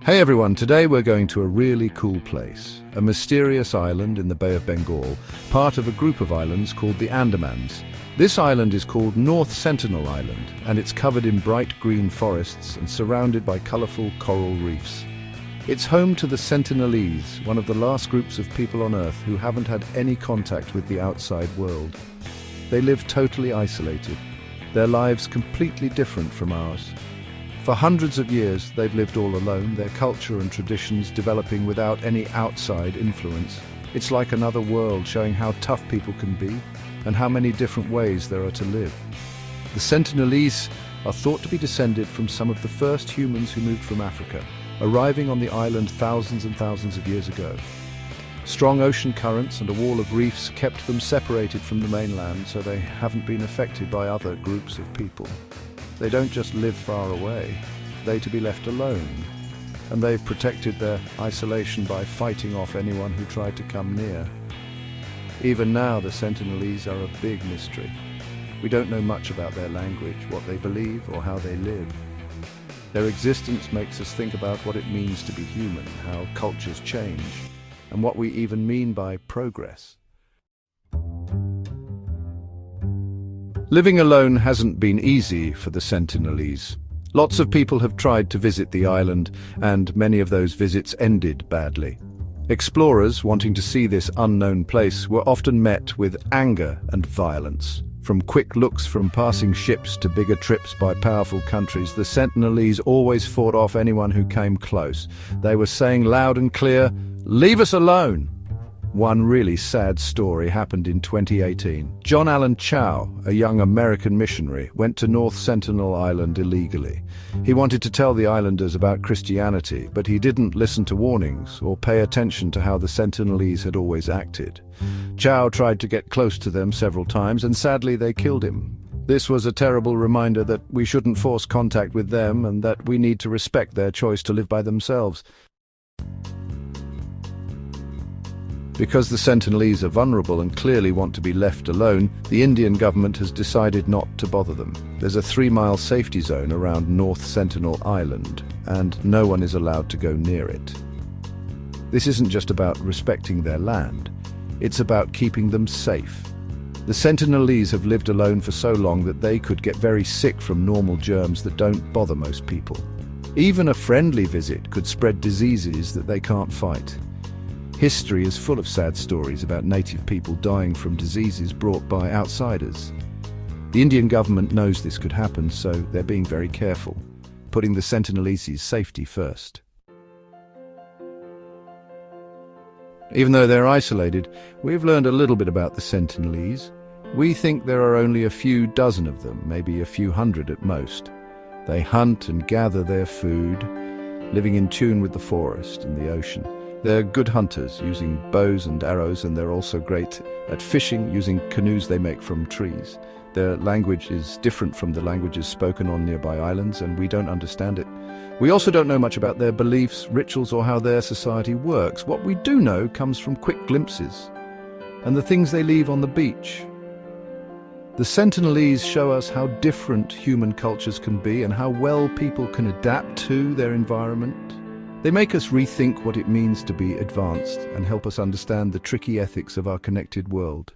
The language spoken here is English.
Hey everyone, today we're going to a really cool place, a mysterious island in the Bay of Bengal, part of a group of islands called the Andamans. This island is called North Sentinel Island, and it's covered in bright green forests and surrounded by colorful coral reefs. It's home to the Sentinelese, one of the last groups of people on Earth who haven't had any contact with the outside world. They live totally isolated, their lives completely different from ours. For hundreds of years, they've lived all alone, their culture and traditions developing without any outside influence. It's like another world, showing how tough people can be and how many different ways there are to live. The Sentinelese are thought to be descended from some of the first humans who moved from Africa, arriving on the island thousands and thousands of years ago. Strong ocean currents and a wall of reefs kept them separated from the mainland, so they haven't been affected by other groups of people. They don't just live far away, they're to be left alone. And they've protected their isolation by fighting off anyone who tried to come near. Even now, the Sentinelese are a big mystery. We don't know much about their language, what they believe, or how they live. Their existence makes us think about what it means to be human, how cultures change, and what we even mean by progress. Living alone hasn't been easy for the Sentinelese. Lots of people have tried to visit the island, and many of those visits ended badly. Explorers wanting to see this unknown place were often met with anger and violence. From quick looks from passing ships to bigger trips by powerful countries, the Sentinelese always fought off anyone who came close. They were saying loud and clear, "Leave us alone!" One really sad story happened in 2018. John Allen Chau, a young American missionary, went to North Sentinel Island illegally. He wanted to tell the islanders about Christianity, but he didn't listen to warnings or pay attention to how the Sentinelese had always acted. Chau tried to get close to them several times, and sadly they killed him. This was a terrible reminder that we shouldn't force contact with them and that we need to respect their choice to live by themselves. Because the Sentinelese are vulnerable and clearly want to be left alone, the Indian government has decided not to bother them. There's a 3-mile safety zone around North Sentinel Island, and no one is allowed to go near it. This isn't just about respecting their land, it's about keeping them safe. The Sentinelese have lived alone for so long that they could get very sick from normal germs that don't bother most people. Even a friendly visit could spread diseases that they can't fight. History is full of sad stories about native people dying from diseases brought by outsiders. The Indian government knows this could happen, so they're being very careful, putting the Sentinelese's safety first. Even though they're isolated, we've learned a little bit about the Sentinelese. We think there are only a few dozen of them, maybe a few hundred at most. They hunt and gather their food, living in tune with the forest and the ocean. They're good hunters, using bows and arrows, and they're also great at fishing, using canoes they make from trees. Their language is different from the languages spoken on nearby islands, and we don't understand it. We also don't know much about their beliefs, rituals, or how their society works. What we do know comes from quick glimpses, and the things they leave on the beach. The Sentinelese show us how different human cultures can be and how well people can adapt to their environment. They make us rethink what it means to be advanced and help us understand the tricky ethics of our connected world.